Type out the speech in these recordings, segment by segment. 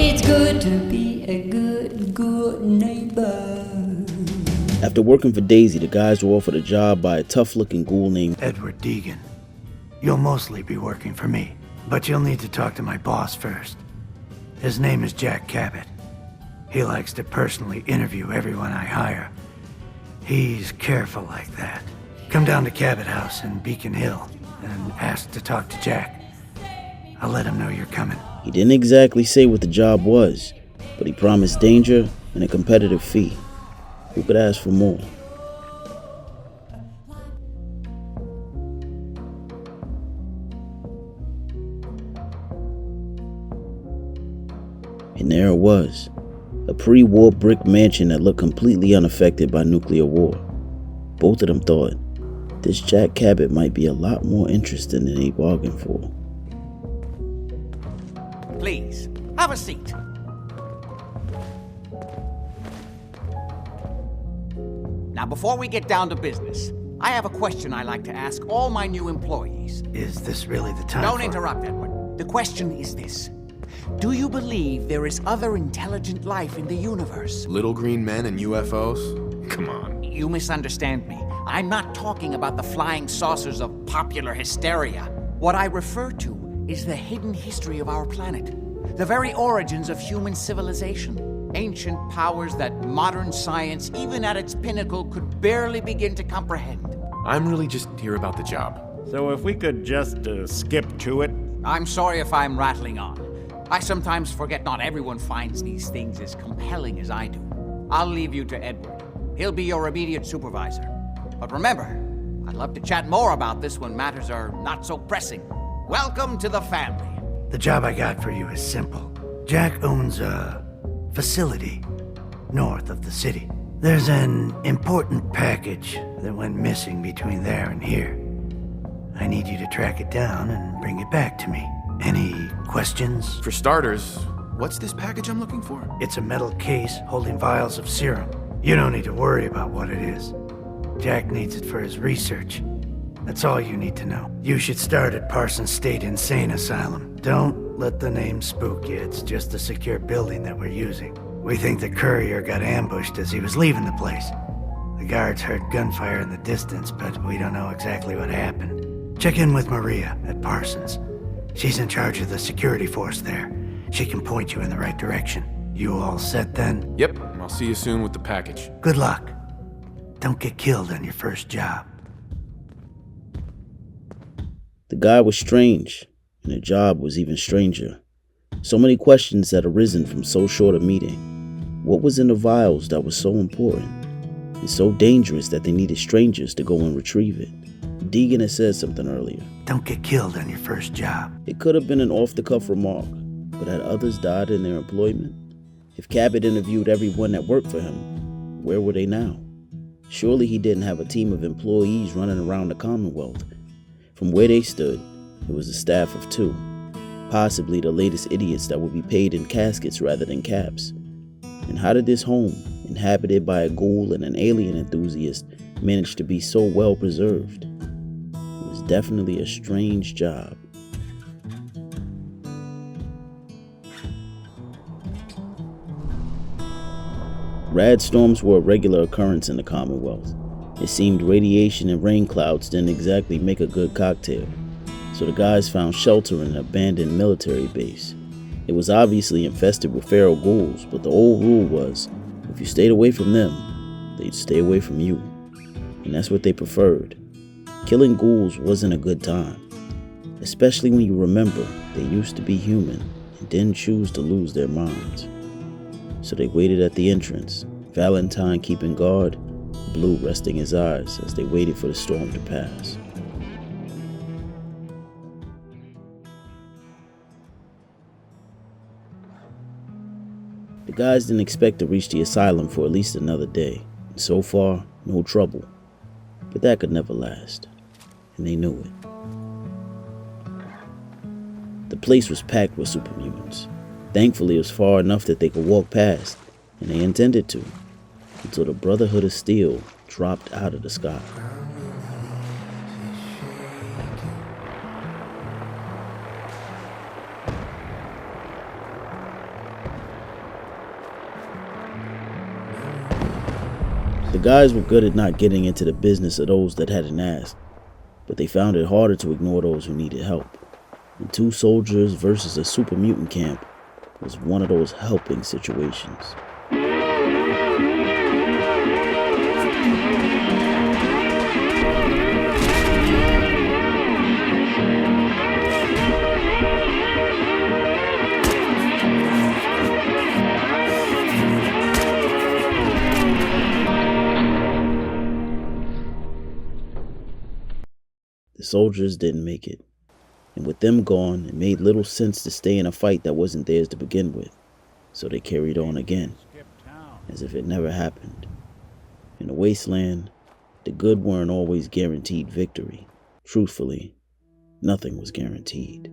It's good to be a good neighbor. After working for Daisy, the guys were offered a job by a tough-looking ghoul named Edward Deegan. You'll mostly be working for me, but you'll need to talk to my boss first. His name is Jack Cabot. He likes to personally interview everyone I hire. He's careful like that. Come down to Cabot House in Beacon Hill and ask to talk to Jack. I'll let him know you're coming. He didn't exactly say what the job was, but he promised danger and a competitive fee. Who could ask for more? And there it was, a pre-war brick mansion that looked completely unaffected by nuclear war. Both of them thought, this Jack Cabot might be a lot more interesting than they bargained for. Please, have a seat. Now, before we get down to business, I have a question I like to ask all my new employees. Is this really the time? Don't interrupt, Edward. The question is this. Do you believe there is other intelligent life in the universe? Little green men and UFOs? Come on. You misunderstand me. I'm not talking about the flying saucers of popular hysteria. What I refer to is the hidden history of our planet. The very origins of human civilization. Ancient powers that modern science, even at its pinnacle, could barely begin to comprehend. I'm really just here about the job. So if we could just skip to it. I'm sorry if I'm rattling on. I sometimes forget not everyone finds these things as compelling as I do. I'll leave you to Edward. He'll be your immediate supervisor. But remember, I'd love to chat more about this when matters are not so pressing. Welcome to the family. The job I got for you is simple. Jack owns a facility north of the city. There's an important package that went missing between there and here. I need you to track it down and bring it back to me. Any questions? For starters, what's this package I'm looking for? It's a metal case holding vials of serum. You don't need to worry about what it is. Jack needs it for his research. That's all you need to know. You should start at Parsons State Insane Asylum. Don't let the name spook you. It's just a secure building that we're using. We think the courier got ambushed as he was leaving the place. The guards heard gunfire in the distance, but we don't know exactly what happened. Check in with Maria at Parsons. She's in charge of the security force there. She can point you in the right direction. You all set then? Yep, I'll see you soon with the package. Good luck. Don't get killed on your first job. The guy was strange, and the job was even stranger. So many questions had arisen from so short a meeting. What was in the vials that was so important and so dangerous that they needed strangers to go and retrieve it? Deegan had said something earlier. Don't get killed on your first job. It could have been an off-the-cuff remark, but had others died in their employment? If Cabot interviewed everyone that worked for him, where were they now? Surely he didn't have a team of employees running around the Commonwealth. From where they stood, it was a staff of 2, possibly the latest idiots that would be paid in caskets rather than caps. And how did this home, inhabited by a ghoul and an alien enthusiast, manage to be so well preserved? It was definitely a strange job. Rad storms were a regular occurrence in the Commonwealth. It seemed radiation and rain clouds didn't exactly make a good cocktail, so the guys found shelter in an abandoned military base. It was obviously infested with feral ghouls, but the old rule was, if you stayed away from them, they'd stay away from you. And that's what they preferred. Killing ghouls wasn't a good time, especially when you remember they used to be human and didn't choose to lose their minds. So they waited at the entrance, Valentine keeping guard, Blue resting his eyes as they waited for the storm to pass. The guys didn't expect to reach the asylum for at least another day, and so far, no trouble. But that could never last, and they knew it. The place was packed with super mutants. Thankfully, it was far enough that they could walk past, and they intended to, until the Brotherhood of Steel dropped out of the sky. The guys were good at not getting into the business of those that hadn't asked, but they found it harder to ignore those who needed help. And 2 soldiers versus a super mutant camp was one of those helping situations. The soldiers didn't make it, and with them gone, it made little sense to stay in a fight that wasn't theirs to begin with, so they carried on again, as if it never happened. In the wasteland, the good weren't always guaranteed victory. Truthfully, nothing was guaranteed.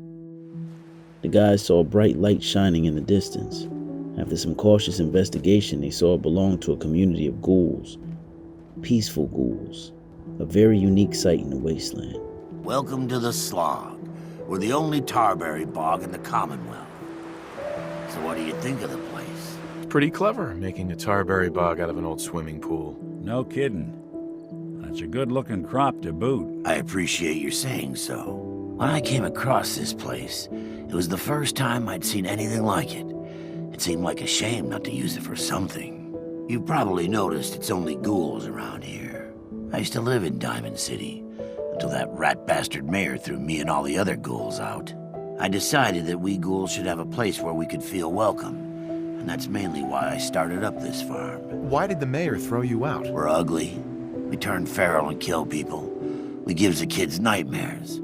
The guys saw a bright light shining in the distance. After some cautious investigation, they saw it belonged to a community of ghouls. Peaceful ghouls, a very unique sight in the wasteland. Welcome to the Slog. We're the only tarberry bog in the Commonwealth. So what do you think of the place? Pretty clever, making a tarberry bog out of an old swimming pool. No kidding. That's a good-looking crop to boot. I appreciate your saying so. When I came across this place, it was the first time I'd seen anything like it. It seemed like a shame not to use it for something. You've probably noticed it's only ghouls around here. I used to live in Diamond City, until that rat bastard mayor threw me and all the other ghouls out. I decided that we ghouls should have a place where we could feel welcome, and that's mainly why I started up this farm. Why did the mayor throw you out? We're ugly. We turn feral and kill people. We gives the kids nightmares.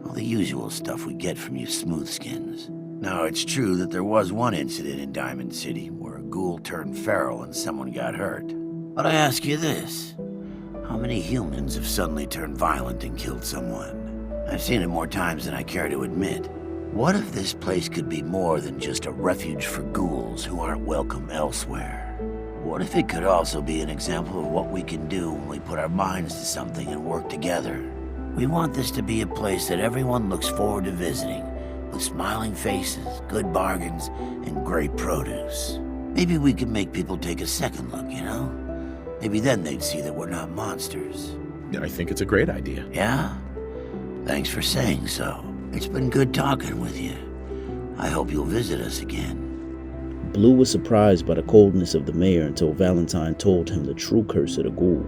All the usual stuff we get from you smoothskins. Now, it's true that there was one incident in Diamond City where a ghoul turned feral and someone got hurt. But I ask you this. How many humans have suddenly turned violent and killed someone? I've seen it more times than I care to admit. What if this place could be more than just a refuge for ghouls who aren't welcome elsewhere? What if it could also be an example of what we can do when we put our minds to something and work together? We want this to be a place that everyone looks forward to visiting, with smiling faces, good bargains, and great produce. Maybe we can make people take a second look, you know? Maybe then they'd see that we're not monsters. I think it's a great idea. Yeah? Thanks for saying so. It's been good talking with you. I hope you'll visit us again. Blue was surprised by the coldness of the mayor until Valentine told him the true curse of the ghoul.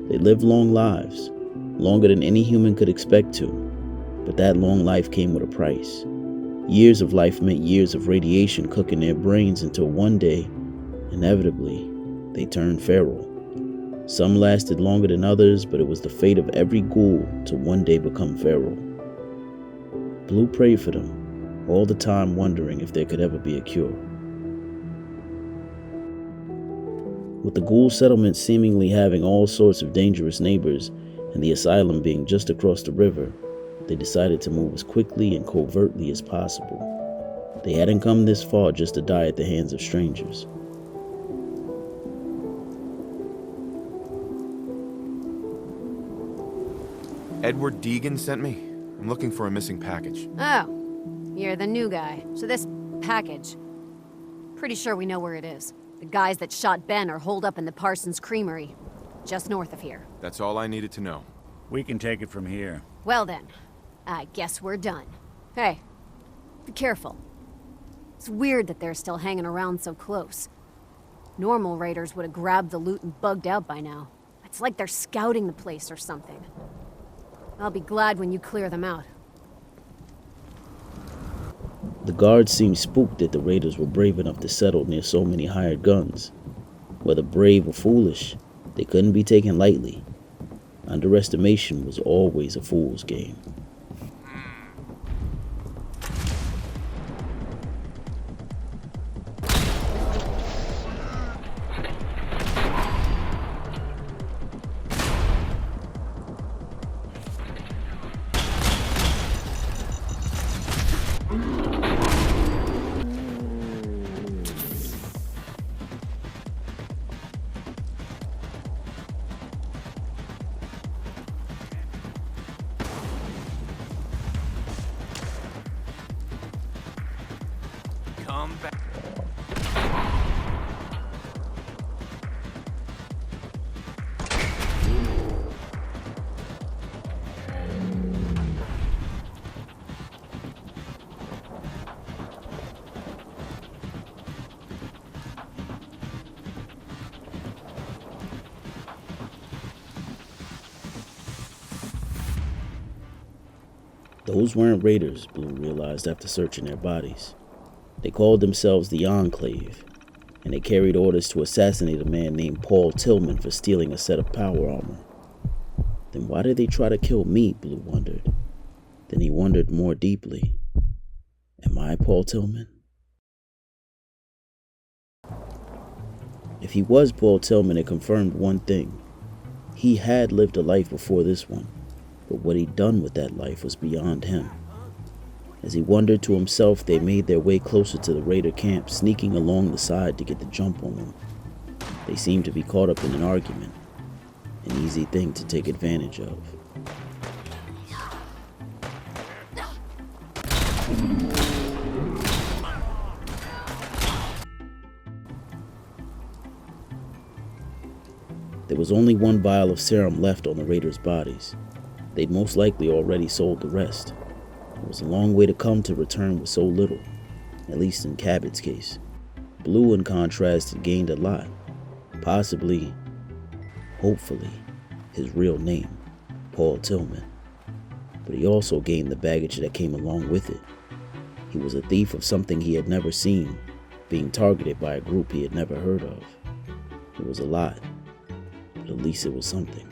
They lived long lives, longer than any human could expect to, but that long life came with a price. Years of life meant years of radiation cooking their brains until one day, inevitably, they turned feral. Some lasted longer than others, but it was the fate of every ghoul to one day become feral. Blue prayed for them, all the time wondering if there could ever be a cure. With the ghoul settlement seemingly having all sorts of dangerous neighbors and the asylum being just across the river, they decided to move as quickly and covertly as possible. They hadn't come this far just to die at the hands of strangers. Edward Deegan sent me. I'm looking for a missing package. Oh, you're the new guy. So this package, pretty sure we know where it is. The guys that shot Ben are holed up in the Parsons Creamery, just north of here. That's all I needed to know. We can take it from here. Well then, I guess we're done. Hey, be careful. It's weird that they're still hanging around so close. Normal raiders would have grabbed the loot and bugged out by now. It's like they're scouting the place or something. I'll be glad when you clear them out. The guards seemed spooked that the raiders were brave enough to settle near so many hired guns. Whether brave or foolish, they couldn't be taken lightly. Underestimation was always a fool's game. Those weren't raiders, Blue realized after searching their bodies. They called themselves the Enclave, and they carried orders to assassinate a man named Paul Tillman for stealing a set of power armor. Then why did they try to kill me, Blue wondered. Then he wondered more deeply. Am I Paul Tillman? If he was Paul Tillman, it confirmed one thing. He had lived a life before this one, but what he'd done with that life was beyond him. As he wondered to himself, they made their way closer to the raider camp, sneaking along the side to get the jump on them. They seemed to be caught up in an argument, an easy thing to take advantage of. There was only one vial of serum left on the raiders' bodies. They'd most likely already sold the rest. It was a long way to come to return with so little, at least in Cabot's case. Blue, in contrast, had gained a lot. Possibly, hopefully, his real name, Paul Tillman. But he also gained the baggage that came along with it. He was a thief of something he had never seen, being targeted by a group he had never heard of. It was a lot, but at least it was something.